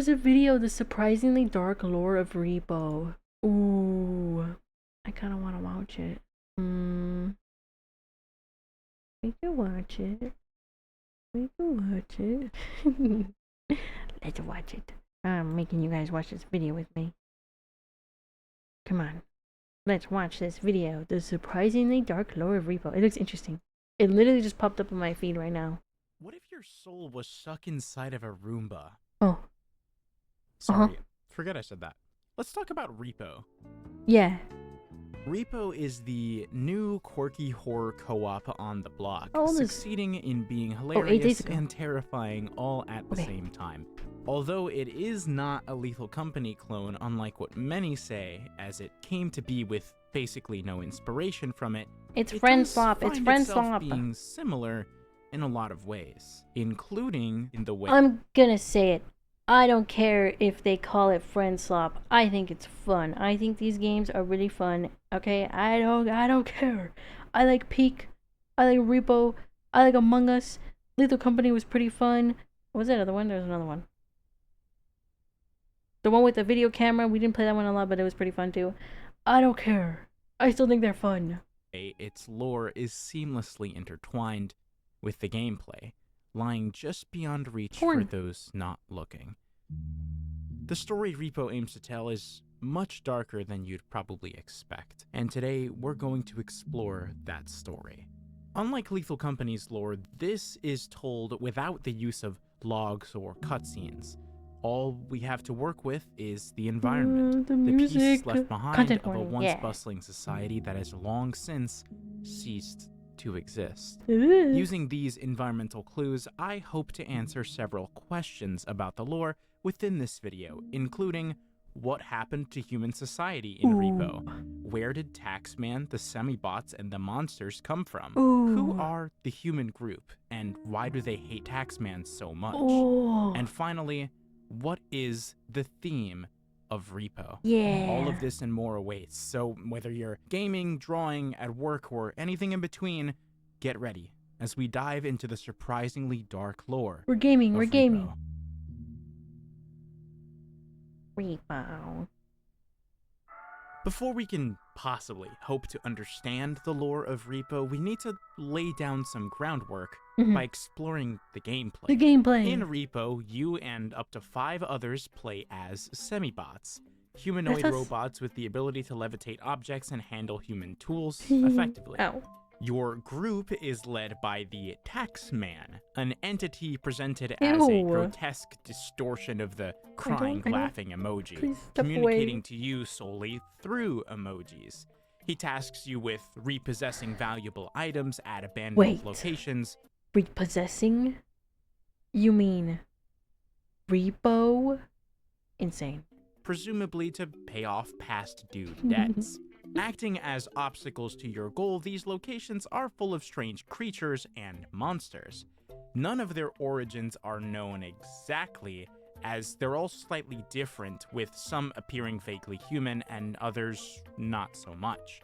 there's a video, The Surprisingly Dark Lore of R.E.P.O. Ooh, I kind of want to watch it. We can watch it. We can watch it. Let's watch it. I'm making you guys watch this video with me. Come on. Let's watch this video. The Surprisingly Dark Lore of R.E.P.O. It looks interesting. It literally just popped up on my feed right now. What if your soul was stuck inside of a Roomba? Oh. Sorry, forget I said that. Let's talk about R.E.P.O. Yeah. R.E.P.O. is the new quirky horror co-op on the block, Oh, succeeding in being hilarious and terrifying all at the same time. Although it is not a Lethal Company clone, unlike what many say, as it came to be with basically no inspiration from it. It's friend swap. It's friend swap. Being similar in a lot of ways, including in the way I'm gonna say it. I don't care if they call it friend swap. I think it's fun. I think these games are really fun. Okay, I don't care. I like Peak. I like R.E.P.O. I like Among Us. Lethal Company was pretty fun. What was that other one? There's another one. The one with the video camera. We didn't play that one a lot, but it was pretty fun too. I don't care. I still think they're fun. Its lore is seamlessly intertwined with the gameplay, lying just beyond reach for those not looking. The story R.E.P.O. aims to tell is much darker than you'd probably expect, and today we're going to explore that story. Unlike Lethal Company's lore, this is told without the use of logs or cutscenes. All we have to work with is the environment, the pieces left behind of a once bustling society that has long since ceased to exist. Using these environmental clues, I hope to answer several questions about the lore within this video, including what happened to human society in R.E.P.O? Where did Taxman, the Semibots, and the monsters come from? Who are the human group, and why do they hate Taxman so much? And finally, what is the theme of R.E.P.O? All of this and more awaits, so whether you're gaming, drawing, at work, or anything in between, get ready as we dive into the surprisingly dark lore. We're gaming. R.E.P.O. Before we can possibly hope to understand the lore of R.E.P.O, we need to lay down some groundwork by exploring the gameplay. In R.E.P.O, you and up to 5 others play as Semibots, humanoid robots with the ability to levitate objects and handle human tools effectively. Your group is led by the Taxman, an entity presented as a grotesque distortion of the crying, laughing emoji, communicating to you solely through emojis. He tasks you with repossessing valuable items at abandoned locations. Repossessing? You mean R.E.P.O? Insane. Presumably to pay off past due debts. Acting as obstacles to your goal, these locations are full of strange creatures and monsters. None of their origins are known exactly, as they're all slightly different, with some appearing vaguely human and others not so much.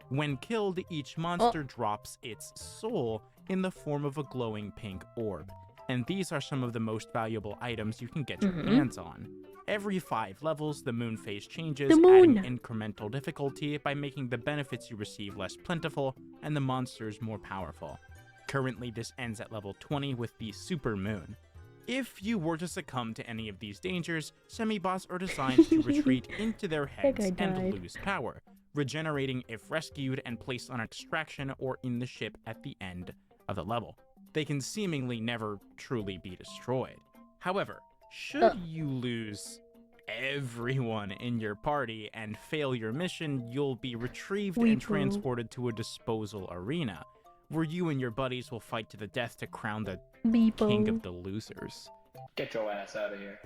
When killed, each monster drops its soul in the form of a glowing pink orb, and these are some of the most valuable items you can get your hands on. Every 5 levels, the moon phase changes, adding incremental difficulty by making the benefits you receive less plentiful and the monsters more powerful. Currently, this ends at level 20 with the super moon. If you were to succumb to any of these dangers, Semibots are designed to retreat into their heads and lose power, regenerating if rescued and placed on extraction or in the ship at the end of the level. They can seemingly never truly be destroyed. However, should you lose everyone in your party and fail your mission, you'll be retrieved and transported to a disposal arena, where you and your buddies will fight to the death to crown the king of the losers. Get your ass out of here.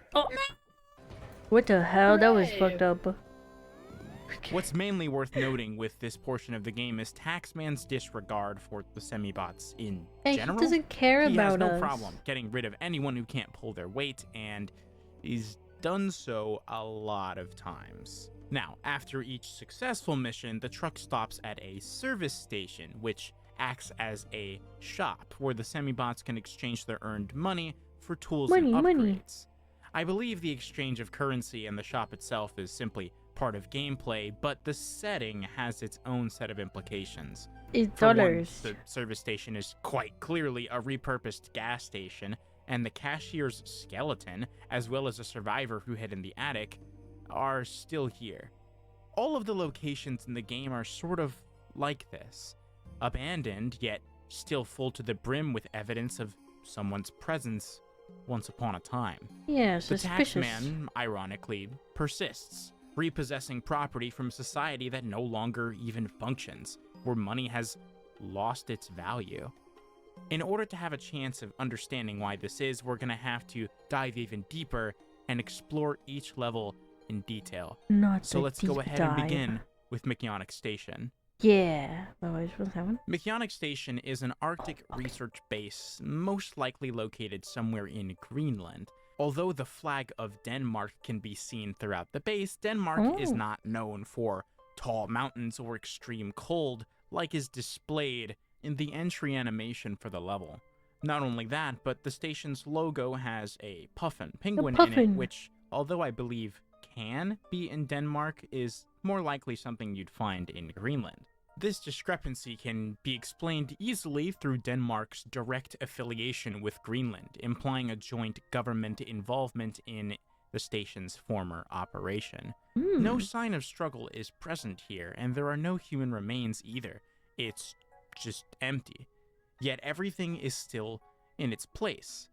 What the hell? That was fucked up. What's mainly worth noting with this portion of the game is Taxman's disregard for the Semibots in general. He doesn't care about us. He has no problem getting rid of anyone who can't pull their weight, and he's done so a lot of times. Now, after each successful mission, the truck stops at a service station, which acts as a shop where the Semibots can exchange their earned money for tools and upgrades. I believe the exchange of currency and the shop itself is simply part of gameplay, but the setting has its own set of implications. It's For one, dollars. the service station is quite clearly a repurposed gas station, and the cashier's skeleton, as well as a survivor who hid in the attic, are still here. All of the locations in the game are sort of like this. Abandoned, yet still full to the brim with evidence of someone's presence once upon a time. Yeah, The suspicious. taxman, ironically, persists, repossessing property from society that no longer even functions, where money has lost its value. In order to have a chance of understanding why this is, we're going to have to dive even deeper and explore each level in detail. Not So the let's go deep ahead and dive. begin with Mechanic Station. Yeah. What's that one? Mechanic Station is an Arctic research base, most likely located somewhere in Greenland. Although the flag of Denmark can be seen throughout the base, Denmark is Oh. not known for tall mountains or extreme cold, like is displayed in the entry animation for the level. Not only that, but the station's logo has a puffin penguin in it, puffin. which, although I believe can be in Denmark, is more likely something you'd find in Greenland. This discrepancy can be explained easily through Denmark's direct affiliation with Greenland, implying a joint government involvement in the station's former operation. No sign of struggle is present here, and there are no human remains either. It's just empty. Yet everything is still in its place.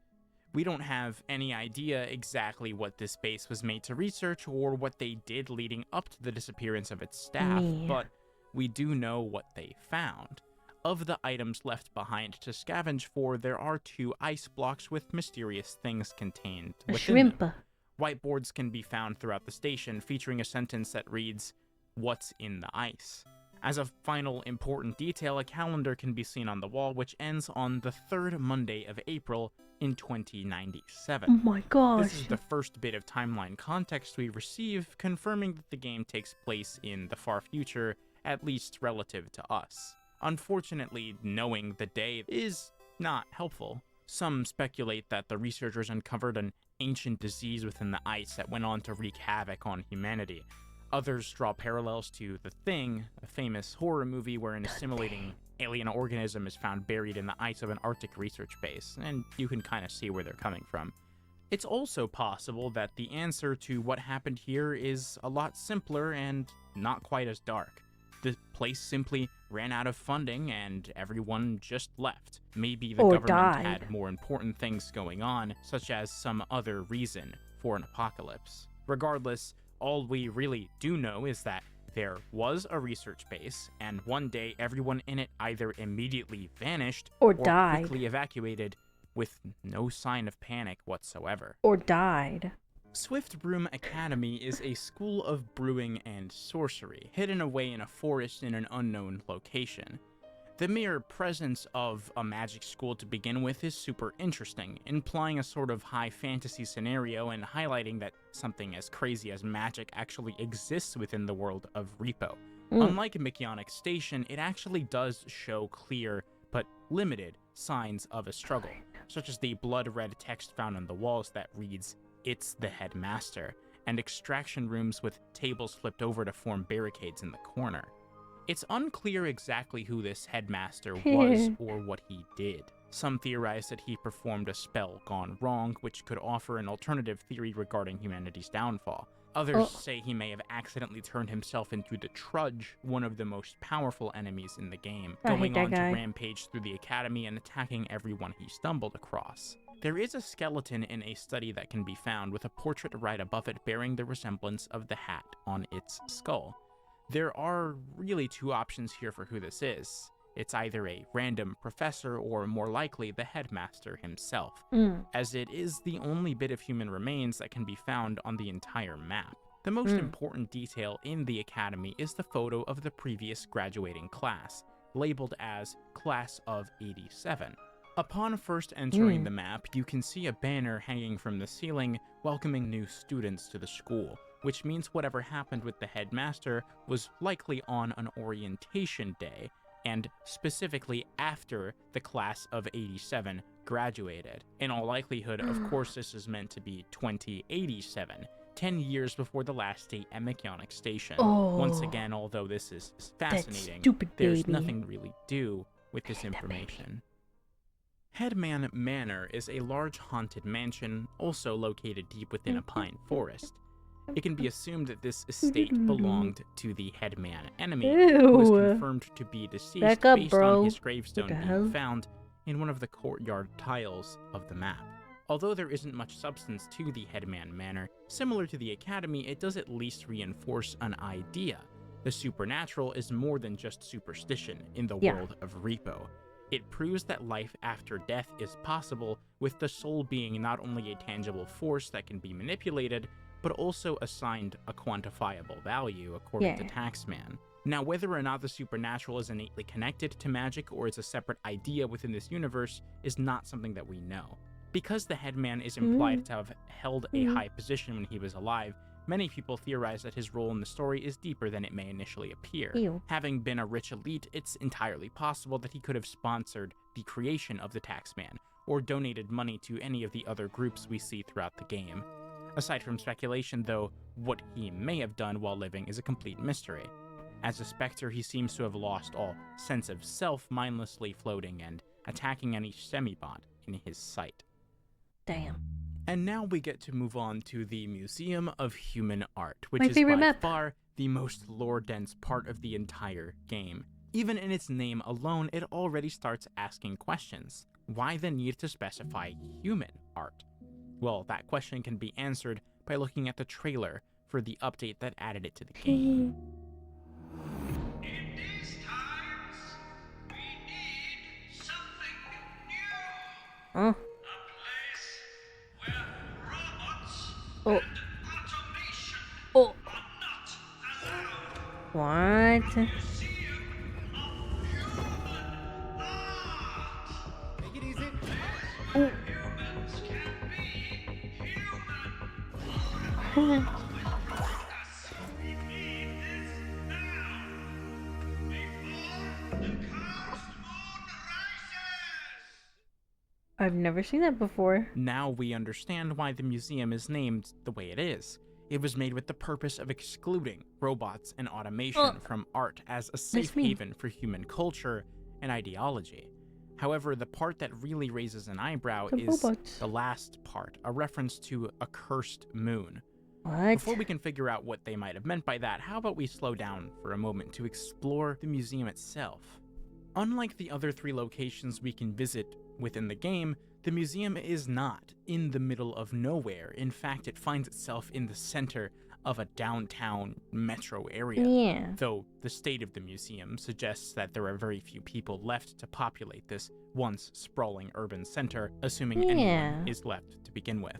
We don't have any idea exactly what this base was made to research or what they did leading up to the disappearance of its staff, Yeah. but we do know what they found. Of the items left behind to scavenge for, there are 2 ice blocks with mysterious things contained A within shrimp. them. Whiteboards can be found throughout the station, featuring a sentence that reads, "What's in the ice?" As a final important detail, a calendar can be seen on the wall, which ends on the 3rd Monday of April in 2097. Oh my gosh. This is the first bit of timeline context we receive, confirming that the game takes place in the far future, at least relative to us. Unfortunately, knowing the day is not helpful. Some speculate that the researchers uncovered an ancient disease within the ice that went on to wreak havoc on humanity. Others draw parallels to The Thing, a famous horror movie where an assimilating alien organism is found buried in the ice of an Arctic research base, and you can kind of see where they're coming from. It's also possible that the answer to what happened here is a lot simpler and not quite as dark. The place simply ran out of funding and everyone just left. Maybe the Or government died. had more important things going on, such as some other reason for an apocalypse. Regardless, all we really do know is that there was a research base, and one day everyone in it either immediately vanished Or died. quickly evacuated with no sign of panic whatsoever. Or died. Swift Broom Academy is a school of brewing and sorcery, hidden away in a forest in an unknown location. The mere presence of a magic school to begin with is super interesting, implying a sort of high fantasy scenario and highlighting that something as crazy as magic actually exists within the world of R.E.P.O. Unlike Mechanic Station, it actually does show clear but limited signs of a struggle, such as the blood-red text found on the walls that reads, "It's the headmaster," and extraction rooms with tables flipped over to form barricades in the corner. It's unclear exactly who this headmaster was or what he did. Some theorize that he performed a spell gone wrong, which could offer an alternative theory regarding humanity's downfall. Others say he may have accidentally turned himself into the Trudge, one of the most powerful enemies in the game, I hate going that on guy. to rampage through the academy and attacking everyone he stumbled across. There is a skeleton in a study that can be found with a portrait right above it bearing the resemblance of the hat on its skull. There are really 2 options here for who this is. It's either a random professor or, more likely, the headmaster himself, as it is the only bit of human remains that can be found on the entire map. The most important detail in the academy is the photo of the previous graduating class, labeled as Class of 87. Upon first entering the map, you can see a banner hanging from the ceiling welcoming new students to the school, which means whatever happened with the headmaster was likely on an orientation day, and specifically after the class of 87 graduated. In all likelihood, of course, this is meant to be 2087, 10 years before the last date at Mechanic Station. Once again, although this is fascinating, there's nothing really due with this information. Headman Manor is a large haunted mansion, also located deep within a pine forest. It can be assumed that this estate belonged to the Headman enemy, who is confirmed to be deceased based on his gravestone being found in one of the courtyard tiles of the map. Although there isn't much substance to the Headman Manor, similar to the Academy, it does at least reinforce an idea. The supernatural is more than just superstition in the world of R.E.P.O. It proves that life after death is possible, with the soul being not only a tangible force that can be manipulated, but also assigned a quantifiable value, according to Taxman. Now, whether or not the supernatural is innately connected to magic or is a separate idea within this universe is not something that we know. Because the Headman is implied to have held a high position when he was alive, many people theorize that his role in the story is deeper than it may initially appear. Having been a rich elite, it's entirely possible that he could have sponsored the creation of the Taxman, or donated money to any of the other groups we see throughout the game. Aside from speculation, though, what he may have done while living is a complete mystery. As a specter, he seems to have lost all sense of self, mindlessly floating and attacking any Semibot in his sight. Damn. And now we get to move on to the Museum of Human Art, which is by far the most lore-dense part of the entire game. Even in its name alone, it already starts asking questions. Why the need to specify human art? Well, that question can be answered by looking at the trailer for the update that added it to the game. In these times, we need something new. A place where robots and automation are not allowed. What? Museum of Human Art. Take it easy. Where humans can be human. We need this now. Before the cursed moon rises. I've never seen that before. Now we understand why the museum is named the way it is. It was made with the purpose of excluding robots and automation from art as a safe haven for human culture and ideology. However, the part that really raises an eyebrow is the last part, a reference to a cursed moon. What? Before we can figure out what they might have meant by that, how about we slow down for a moment to explore the museum itself? Unlike the other 3 locations we can visit within the game, the museum is not in the middle of nowhere. In fact, it finds itself in the center of a downtown metro area. Though the state of the museum suggests that there are very few people left to populate this once sprawling urban center, assuming anyone is left to begin with.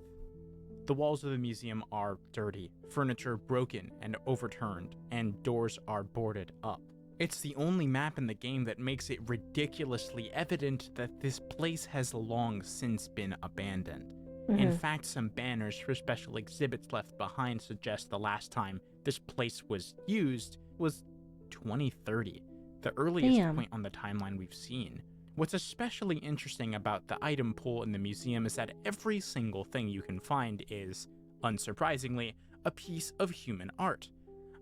The walls of the museum are dirty, furniture broken and overturned, and doors are boarded up. It's the only map in the game that makes it ridiculously evident that this place has long since been abandoned. In fact, some banners for special exhibits left behind suggest the last time this place was used was 2030, the earliest point on the timeline we've seen. What's especially interesting about the item pool in the museum is that every single thing you can find is, unsurprisingly, a piece of human art.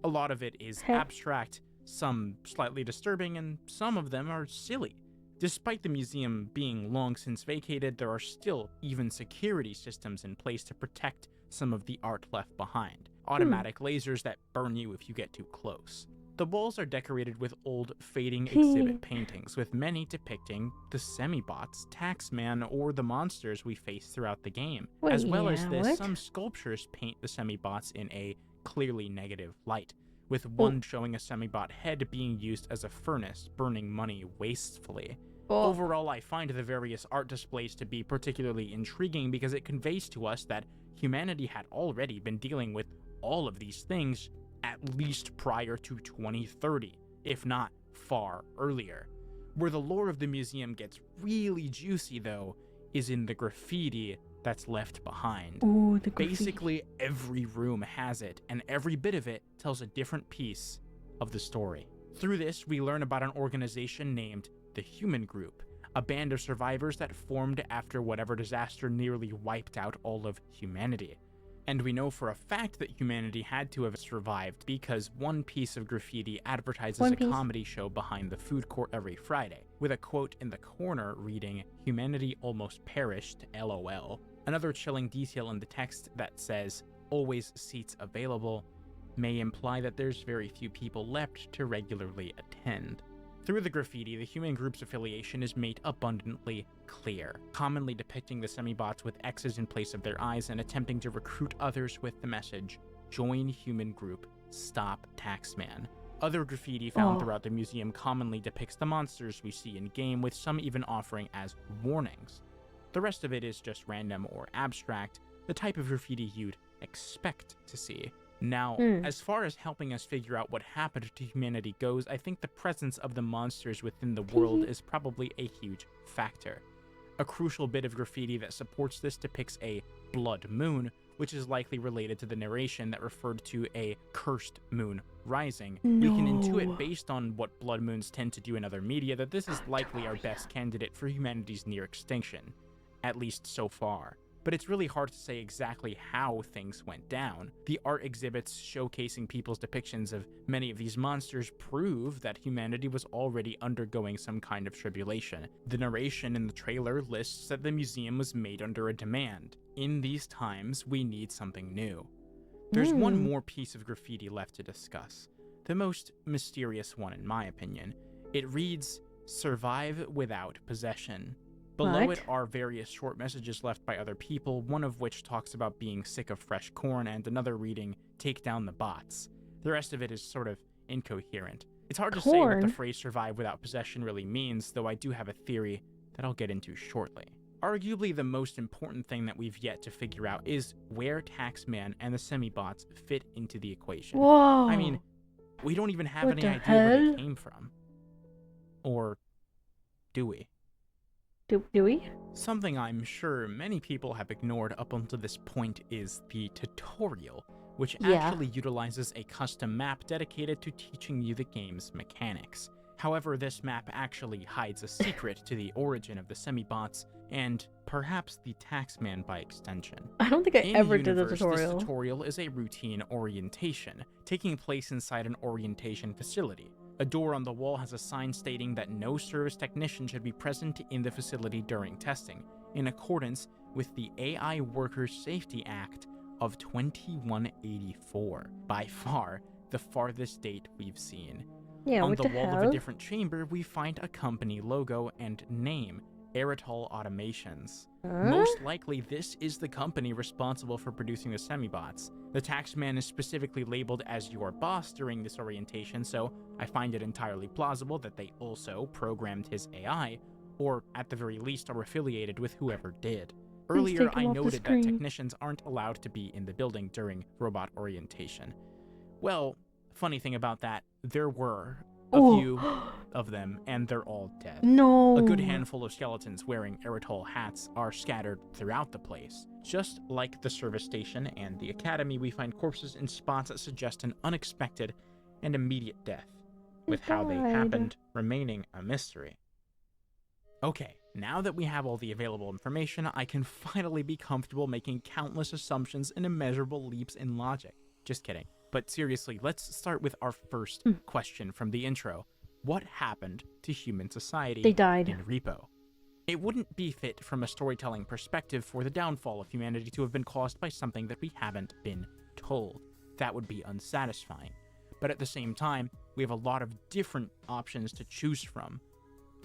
A lot of it is abstract, some slightly disturbing, and some of them are silly. Despite the museum being long since vacated, there are still even security systems in place to protect some of the art left behind. Automatic lasers that burn you if you get too close. The walls are decorated with old, fading exhibit paintings, with many depicting the Semibots, Taxman, or the monsters we face throughout the game. As well as this, some sculptures paint the Semibots in a clearly negative light, with one showing a Semibot head being used as a furnace, burning money wastefully. Overall, I find the various art displays to be particularly intriguing because it conveys to us that humanity had already been dealing with all of these things at least prior to 2030, if not far earlier. Where the lore of the museum gets really juicy, though, is in the graffiti that's left behind. Ooh, the graffiti. Basically, every room has it, and every bit of it tells a different piece of the story. Through this, we learn about an organization named the Human Group, a band of survivors that formed after whatever disaster nearly wiped out all of humanity. And we know for a fact that humanity had to have survived because one piece of graffiti advertises a comedy show behind the food court every Friday, with a quote in the corner reading, "Humanity almost perished, LOL." Another chilling detail in the text that says, "always seats available," may imply that there's very few people left to regularly attend. Through the graffiti, the Human Group's affiliation is made abundantly clear, commonly depicting the Semibots with X's in place of their eyes and attempting to recruit others with the message, "Join Human Group, stop Taxman." Other graffiti found throughout the museum commonly depicts the monsters we see in-game, with some even offering as warnings. The rest of it is just random or abstract, the type of graffiti you'd expect to see. Now, as far as helping us figure out what happened to humanity goes, I think the presence of the monsters within the world is probably a huge factor. A crucial bit of graffiti that supports this depicts a blood moon, which is likely related to the narration that referred to a cursed moon rising. We can intuit, based on what blood moons tend to do in other media, that this is likely our best candidate for humanity's near extinction, at least so far. But it's really hard to say exactly how things went down. The art exhibits showcasing people's depictions of many of these monsters prove that humanity was already undergoing some kind of tribulation. The narration in the trailer lists that the museum was made under a demand. In these times, we need something new. There's one more piece of graffiti left to discuss, the most mysterious one in my opinion. It reads, "Survive without possession." Below it are various short messages left by other people, one of which talks about being sick of fresh corn, and another reading, "Take down the bots." The rest of it is sort of incoherent. It's hard to say what the phrase "survive without possession" really means, though I do have a theory that I'll get into shortly. Arguably the most important thing that we've yet to figure out is where Taxman and the Semibots fit into the equation. Whoa. I mean, we don't even have any idea where they came from. Or do we? Do we? Something I'm sure many people have ignored up until this point is the tutorial, which actually utilizes a custom map dedicated to teaching you the game's mechanics. However, this map actually hides a secret to the origin of the Semibots, and perhaps the Taxman by extension. I don't think I ever did the This tutorial. tutorial is a routine orientation, taking place inside an orientation facility. A door on the wall has a sign stating that no service technician should be present in the facility during testing, in accordance with the AI Workers Safety Act of 2184, by far the farthest date we've seen. Yeah, On what the the wall hell? of a different chamber, we find a company logo and name, R.E.P.O Automations. Most likely, this is the company responsible for producing the Semibots. The Taxman is specifically labeled as your boss during this orientation, so I find it entirely plausible that they also programmed his AI, or at the very least are affiliated with whoever did. Earlier, I noted that technicians aren't allowed to be in the building during robot orientation. Well, funny thing about that, there were a few of them, and they're all dead. No. A good handful of skeletons wearing R.E.P.O hats are scattered throughout the place. Just like the service station and the academy, we find corpses in spots that suggest an unexpected and immediate death, with how they happened remaining a mystery. Okay, now that we have all the available information, I can finally be comfortable making countless assumptions and immeasurable leaps in logic. Just kidding. But seriously, let's start with our first question from the intro. What happened to human society They died. in R.E.P.O? It wouldn't be fit from a storytelling perspective for the downfall of humanity to have been caused by something that we haven't been told. That would be unsatisfying. But at the same time, we have a lot of different options to choose from.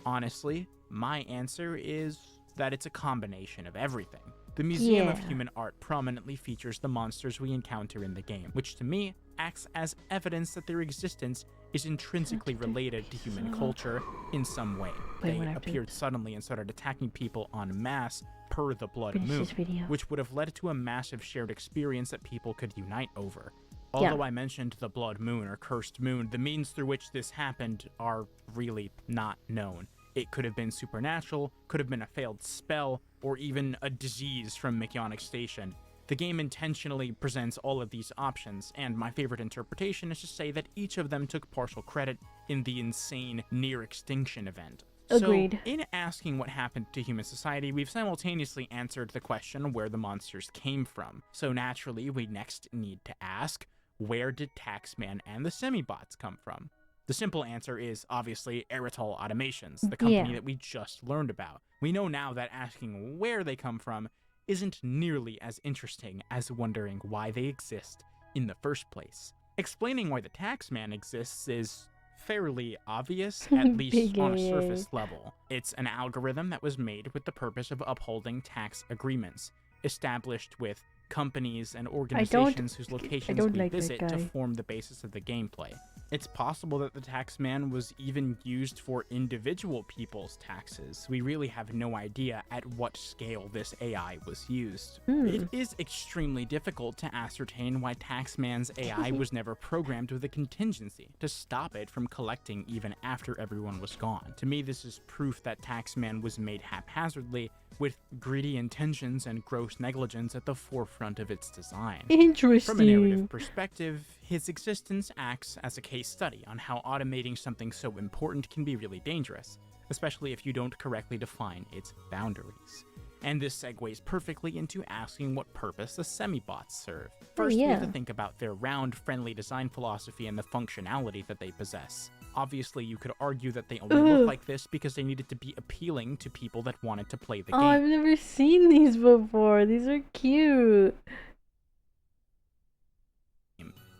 Honestly, my answer is that it's a combination of everything. The Museum of Human Art prominently features the monsters we encounter in the game, which to me acts as evidence that their existence is intrinsically related to human culture in some way. They appeared suddenly and started attacking people en masse per the Blood Moon, which would have led to a massive shared experience that people could unite over. Although I mentioned the Blood Moon or Cursed Moon, the means through which this happened are really not known. It could have been supernatural, could have been a failed spell, or even a disease from Mechanic Station. The game intentionally presents all of these options, and my favorite interpretation is to say that each of them took partial credit in the insane near extinction event. Agreed. So, in asking what happened to human society, we've simultaneously answered the question where the monsters came from. So naturally, we next need to ask, where did Taxman and the Semibots come from? The simple answer is, obviously, R.E.P.O Automations, the company that we just learned about. We know now that asking where they come from isn't nearly as interesting as wondering why they exist in the first place. Explaining why the Taxman exists is fairly obvious, at least on a surface level. It's an algorithm that was made with the purpose of upholding tax agreements, established with companies and organizations whose locations we visit to form the basis of the gameplay. It's possible that the Taxman was even used for individual people's taxes. We really have no idea at what scale this AI was used. It is extremely difficult to ascertain why Taxman's AI was never programmed with a contingency to stop it from collecting even after everyone was gone. To me, this is proof that Taxman was made haphazardly, with greedy intentions and gross negligence at the forefront of its design. Interesting. From a narrative perspective, his existence acts as a case study on how automating something so important can be really dangerous, especially if you don't correctly define its boundaries. And this segues perfectly into asking what purpose the Semibots serve. First, we have to think about their round, friendly design philosophy and the functionality that they possess. Obviously, you could argue that they only look like this because they needed to be appealing to people that wanted to play the game. Oh, I've never seen these before. These are cute.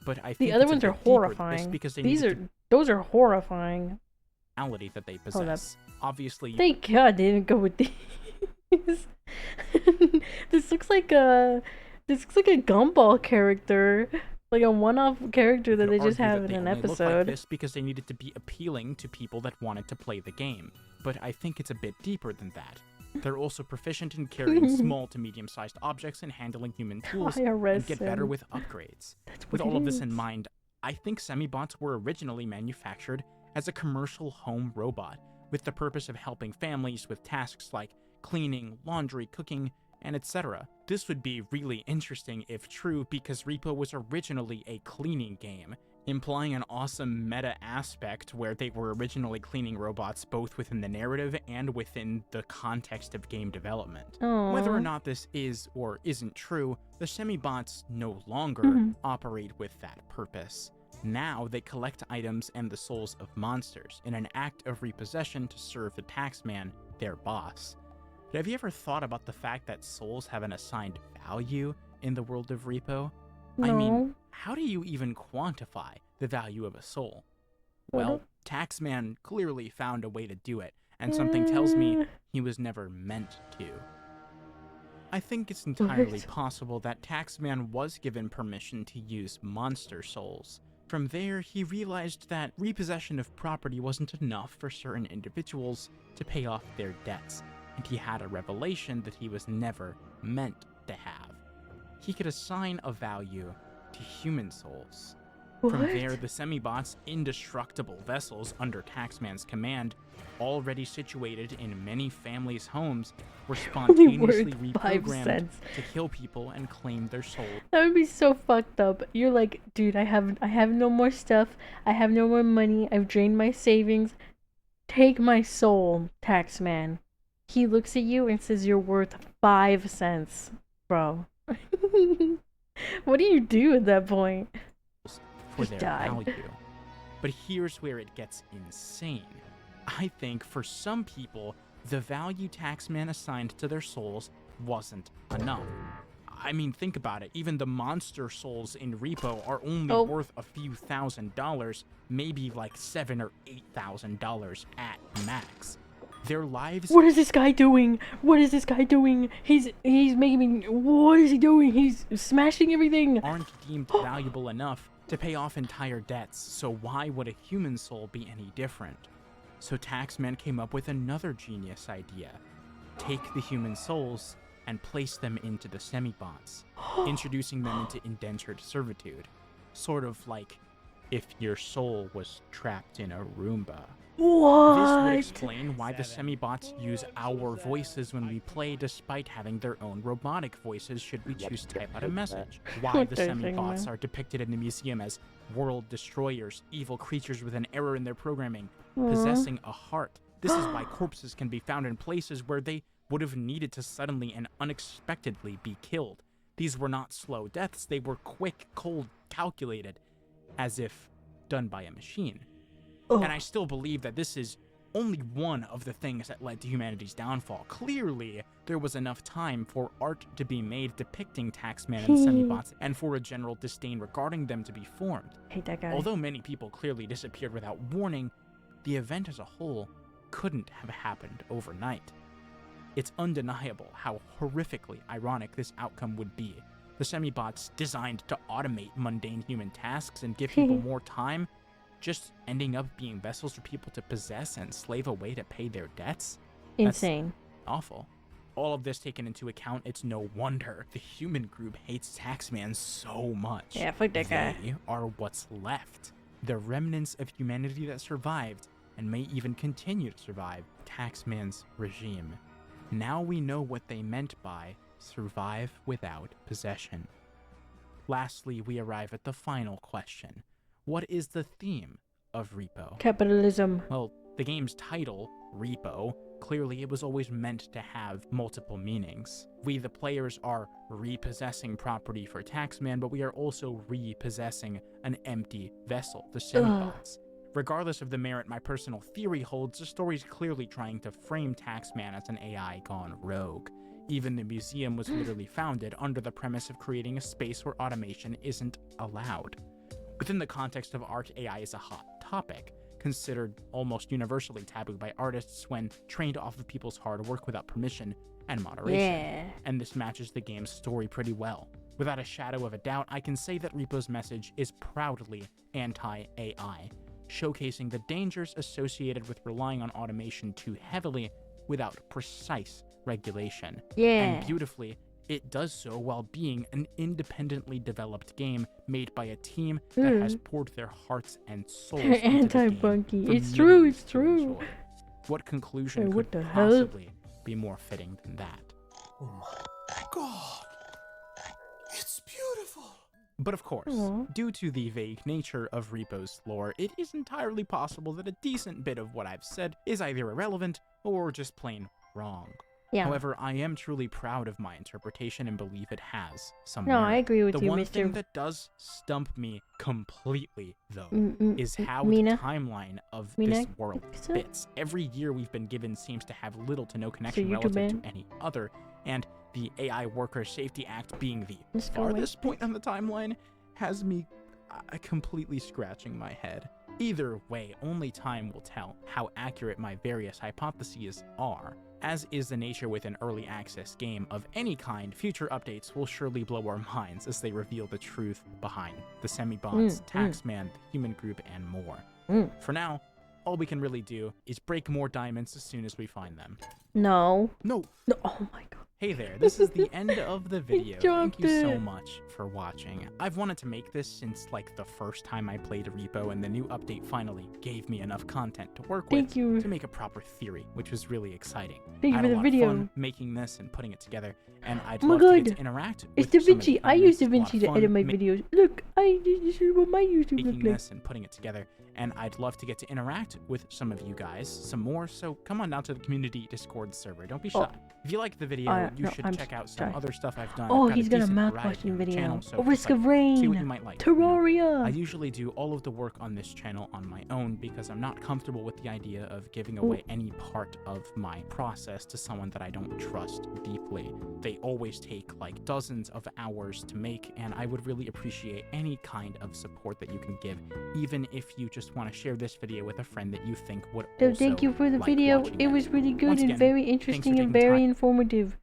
But I think The other ones are horrifying. Because they those are horrifying. That they possess. Obviously, thank God they didn't go with these. This looks like a Gumball character. Like a one-off character that they just have in an episode. Look like this because they needed to be appealing to people that wanted to play the game. But I think it's a bit deeper than that. They're also proficient in carrying small to medium-sized objects and handling human tools, and get better with upgrades. With all of this in mind, I think Semibots were originally manufactured as a commercial home robot, with the purpose of helping families with tasks like cleaning, laundry, cooking, and etc. This would be really interesting if true, because R.E.P.O was originally a cleaning game, implying an awesome meta aspect where they were originally cleaning robots both within the narrative and within the context of game development. Aww. Whether or not this is or isn't true, the Semibots no longer operate with that purpose. Now they collect items and the souls of monsters in an act of repossession to serve the Taxman, their boss. But have you ever thought about the fact that souls have an assigned value in the world of R.E.P.O? No. I mean, how do you even quantify the value of a soul? Well, Taxman clearly found a way to do it, and something tells me he was never meant to. I think it's entirely possible that Taxman was given permission to use monster souls. From there, he realized that repossession of property wasn't enough for certain individuals to pay off their debts, and he had a revelation that he was never meant to have. He could assign a value to human souls. From there, the Semibots, indestructible vessels under Taxman's command, already situated in many families' homes, were spontaneously reprogrammed to kill people and claim their soul. That would be so fucked up. You're like, dude, I have no more stuff. I have no more money. I've drained my savings. Take my soul, Taxman. He looks at you and says you're worth 5 cents, bro. What do you do at that point? For their value. But here's where it gets insane. I think for some people, the value Taxman assigned to their souls wasn't enough. I mean, think about it. Even the monster souls in R.E.P.O are only worth a few $1,000s, maybe like $7,000 or $8,000 at max. Their lives. What is this guy doing? What is this guy doing? He's making me. What is he doing? He's smashing everything. Aren't deemed valuable enough to pay off entire debts, so why would a human soul be any different? So Taxman came up with another genius idea. Take the human souls and place them into the Semibots, introducing them into indentured servitude. Sort of like if your soul was trapped in a Roomba. What? This would explain why the Semibots use our voices when we play despite having their own robotic voices should we choose to type out a message. Why What the the thing, Semibots man? are depicted in the museum as world destroyers, evil creatures with an error in their programming, possessing a heart. This is why corpses can be found in places where they would have needed to suddenly and unexpectedly be killed. These were not slow deaths, they were quick, cold, calculated, as if done by a machine. Oh. And I still believe that this is only one of the things that led to humanity's downfall. Clearly, there was enough time for art to be made depicting Taxman and Semibots, and for a general disdain regarding them to be formed. Hate that guy. Although many people clearly disappeared without warning, the event as a whole couldn't have happened overnight. It's undeniable how horrifically ironic this outcome would be. The Semibots, designed to automate mundane human tasks and give people more time, just ending up being vessels for people to possess and slave away to pay their debts? Insane. That's awful. All of this taken into account, it's no wonder the human group hates Taxman so much. Yeah, fuck that guy. They are what's left. The remnants of humanity that survived, and may even continue to survive, Taxman's regime. Now we know what they meant by survive without possession. Lastly, we arrive at the final question. What is the theme of Repo? Capitalism. Well, the game's title, Repo, clearly it was always meant to have multiple meanings. We, the players, are repossessing property for Taxman, but we are also repossessing an empty vessel, the Semibots. Regardless of the merit my personal theory holds, the story's clearly trying to frame Taxman as an AI gone rogue. Even the museum was literally founded under the premise of creating a space where automation isn't allowed. Within the context of art, AI is a hot topic, considered almost universally taboo by artists when trained off of people's hard work without permission and moderation. Yeah. And this matches the game's story pretty well. Without a shadow of a doubt, I can say that Repo's message is proudly anti-AI, showcasing the dangers associated with relying on automation too heavily without precise regulation. Yeah. And beautifully, it does so while being an independently developed game made by a team that has poured their hearts and souls into the game Anti-Punki. for It's true, millions it's to true. enjoy. What conclusion Hey, could what the hell? possibly be more fitting than that? Oh my god. It's beautiful. But of course, Aw. due to the vague nature of Repo's lore, it is entirely possible that a decent bit of what I've said is either irrelevant or just plain wrong. Yeah. However, I am truly proud of my interpretation and believe it has some No, merit. I agree with the you, one Mr. thing that does stump me completely, though, is how Mina? the timeline of this Mina? world So- fits. Every year we've been given seems to have little to no So connection YouTube relative ban? to any other, and the AI Worker Safety Act being the Let's go away. farthest point on the timeline has me completely scratching my head. Either way, only time will tell how accurate my various hypotheses are. As is the nature with an early access game of any kind, future updates will surely blow our minds as they reveal the truth behind the Semibots, Taxman, the human group, and more. For now, all we can really do is break more diamonds as soon as we find them. No. No! No. Oh my god. Hey there, this is the end of the video. Thank dropped you so it. much for watching. I've wanted to make this since like the first time I played Repo, and the new update finally gave me enough content to work Thank with you. to make a proper theory, which was really exciting. Thank I you had for a the lot video. of fun making this and putting it together, and I'd Oh my love to get god. to interact It's with some of DaVinci. you I on use this. It's a lot DaVinci of to fun edit my ma- videos. Look, this is what my YouTube making looks like. this and putting it together, and I'd love to get to interact with some of you guys some more, so come on down to the community Discord server. Don't be shy. If you like the video, you no, should I'm check out some sorry. other stuff I've done. Oh, I've got he's got a decent mouth variety question on the video. channel, so A Risk of see what you Rain. might like. You know, I Terraria. usually do all of the work on this channel on my own because I'm not comfortable with the idea of giving away any part of my process to someone that I don't trust deeply. They always take like dozens of hours to make, and I would really appreciate any kind of support that you can give, even if you just want to share this video with a friend that you think would So also thank you for the like video. watching It was really good Once and again, very thanks for interesting and taking very time. informative.